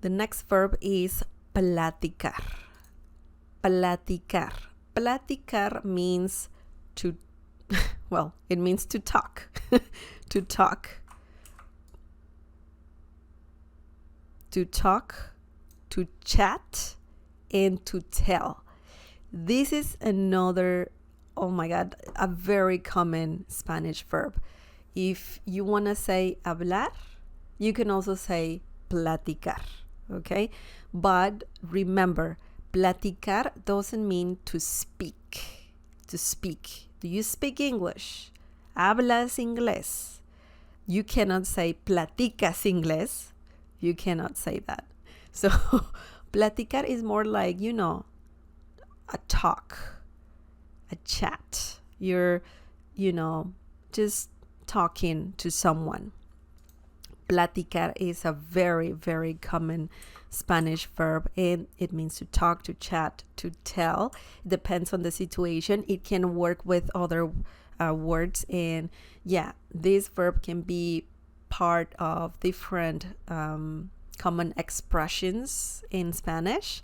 The next verb is platicar. Platicar. Platicar means to, well, it means to talk. To talk. To talk, to chat, and to tell. This is another, oh my God, a very common Spanish verb. If you want to say hablar, you can also say platicar, okay? But remember, platicar doesn't mean to speak. To speak. Do you speak English? ¿Hablas inglés? You cannot say platicas inglés. You cannot say that. So platicar is more like, a talk, a chat. You're, just talking to someone. Platicar is a very, very common Spanish verb, and it means to talk, to chat, to tell. It depends on the situation. It can work with other words, and yeah, this verb can be part of different common expressions in Spanish,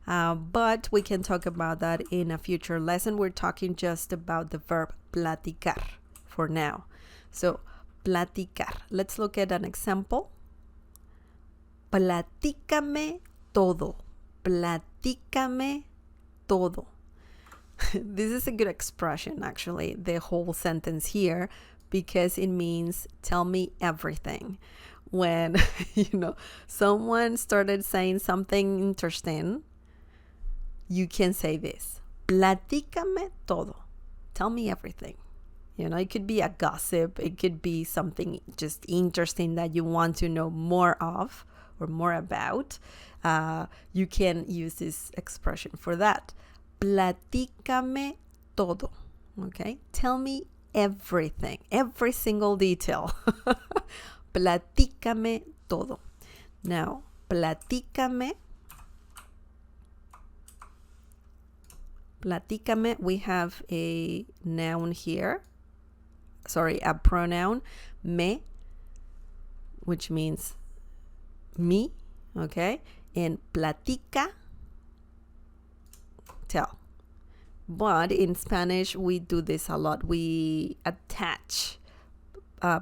but we can talk about that in a future lesson. We're talking just about the verb platicar for now. So platicar. Let's look at an example. Platícame todo. Platícame todo. This is a good expression, actually, the whole sentence here, because it means tell me everything. When, someone started saying something interesting, you can say this. Platícame todo. Tell me everything. It could be a gossip. It could be something just interesting that you want to know more of or more about. You can use this expression for that. Platícame todo. Okay? Tell me everything, every single detail. Platícame todo. Now, platícame, we have a noun here. Sorry, a pronoun, me, which means me, okay? And platica, tell. But in Spanish, we do this a lot. We attach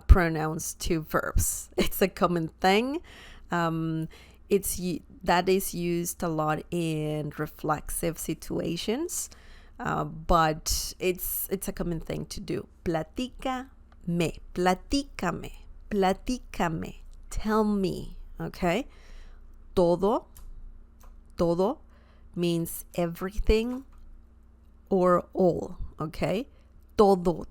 pronouns to verbs. It's a common thing. That is used a lot in reflexive situations, but it's a common thing to do. Platícame, platícame, tell me, okay? Todo means everything or all, okay? Todo,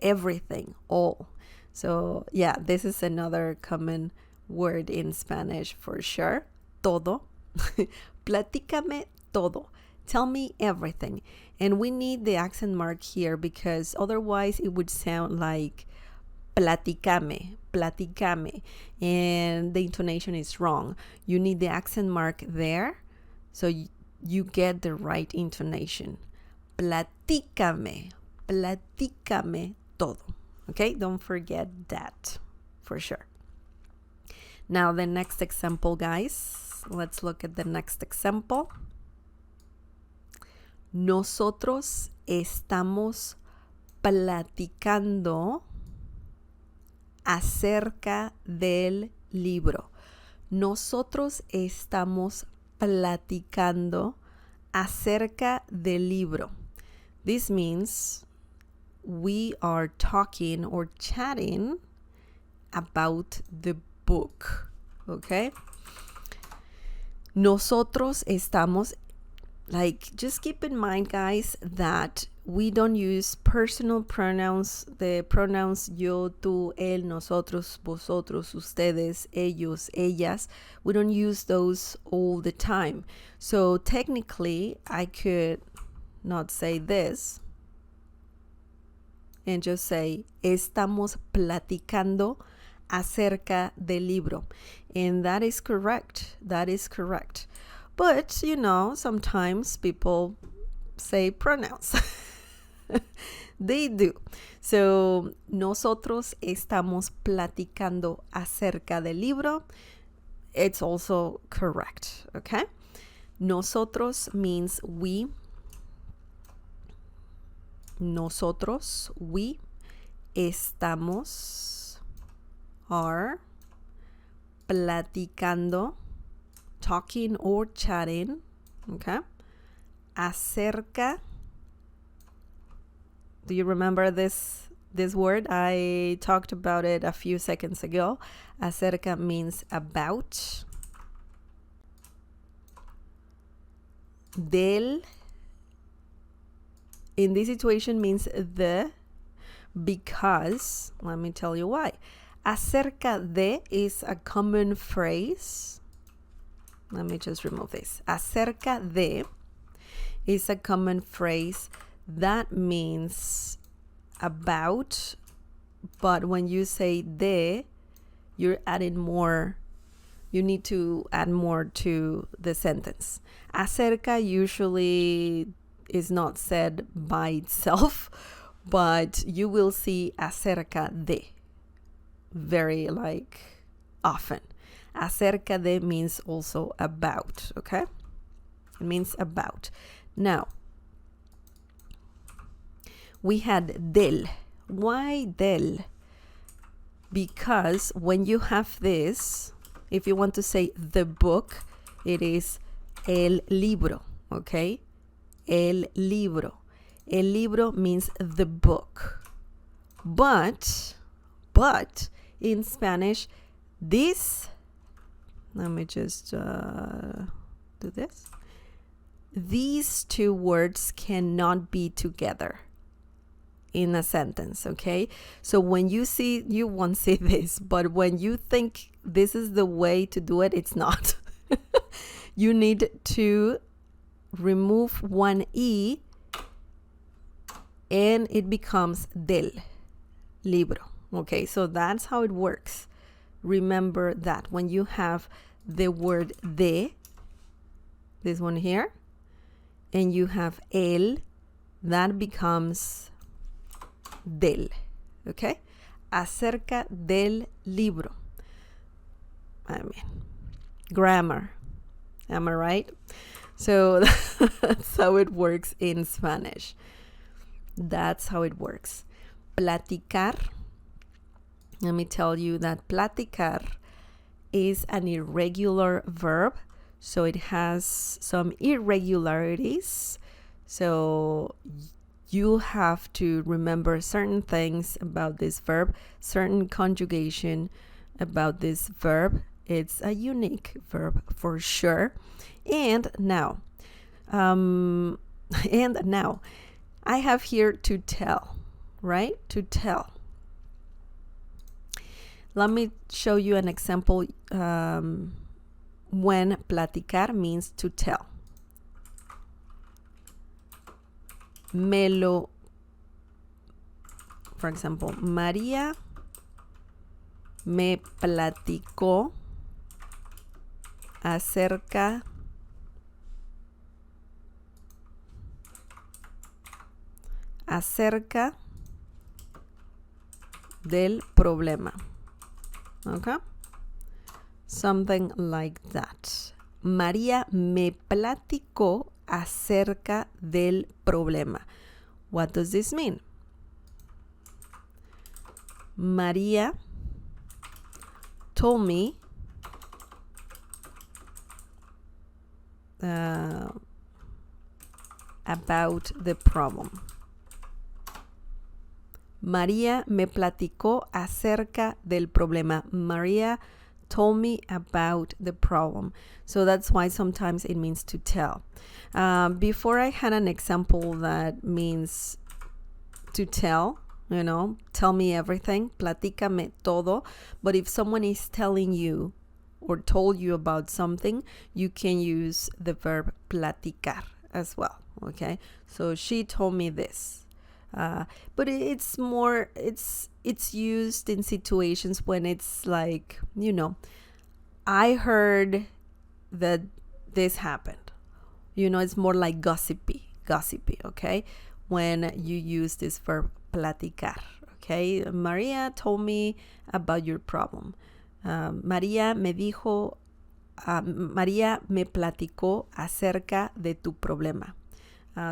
everything, all. So yeah, this is another common word in Spanish for sure. Todo. Platícame todo. Tell me everything. And we need the accent mark here because otherwise it would sound like platicame, and the intonation is wrong. You need the accent mark there so you get the right intonation. Platícame todo. Okay, don't forget that for sure. Now the next example, guys. Let's look at the next example. Nosotros estamos platicando acerca del libro. Nosotros estamos platicando acerca del libro. This means we are talking or chatting about the book, okay? Nosotros estamos, just keep in mind, guys, that we don't use personal pronouns, the pronouns yo, tú, él, nosotros, vosotros, ustedes, ellos, ellas. We don't use those all the time. So technically, I could not say this and just say, estamos platicando acerca del libro. And that is correct. But, sometimes people say pronouns. They do. So, nosotros estamos platicando acerca del libro. it's also correct, okay? Nosotros means we. Nosotros, we. Estamos, are. Platicando, talking or chatting, okay? Acerca. Do you remember this word? I talked about it a few seconds ago. Acerca means about. Del, in this situation, means the, because, let me tell you why. Acerca de is a common phrase. Let me just remove this. Acerca de is a common phrase that means about, but when you say de, you're adding more. You need to add more to the sentence. Acerca usually is not said by itself, but you will see acerca de very often. Acerca de means also about, okay? It means about. Now, we had del. Why del? Because when you have this, if you want to say the book, it is el libro, okay? El libro. El libro means the book. But in Spanish, this, let me just do this. These two words cannot be together in a sentence, okay? So when you see, you won't see this, but when you think this is the way to do it, it's not. You need to remove one E and it becomes del libro. Okay, so that's how it works. Remember that when you have the word de, this one here, and you have el, that becomes del. Okay? Acerca del libro. I mean, grammar. Am I right? So that's how it works in Spanish. That's how it works. Platicar. Let me tell you that platicar is an irregular verb. So it has some irregularities. So you have to remember certain things about this verb, certain conjugation about this verb. It's a unique verb for sure. And now, I have here to tell, right? To tell. Let me show you an example when platicar means to tell. For example, María me platicó acerca del problema. Okay? Something like that. María me platicó acerca del problema. What does this mean? María told me about the problem. María me platicó acerca del problema. María told me about the problem. So that's why sometimes it means to tell. Before I had an example that means to tell, tell me everything, platícame todo. But if someone is telling you or told you about something, you can use the verb platicar as well, okay? So she told me this. But it's more, it's used in situations when it's like, I heard that this happened. It's more like gossipy, okay? When you use this verb platicar, okay? María told me about your problem. María me dijo María me platicó acerca de tu problema.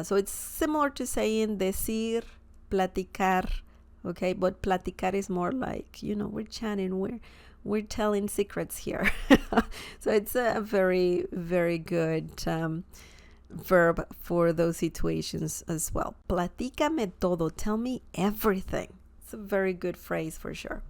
So it's similar to saying decir, platicar, okay? But platicar is more like, we're chatting, we're telling secrets here. So it's a very, very good verb for those situations as well. Platícame todo. Tell me everything. It's a very good phrase for sure.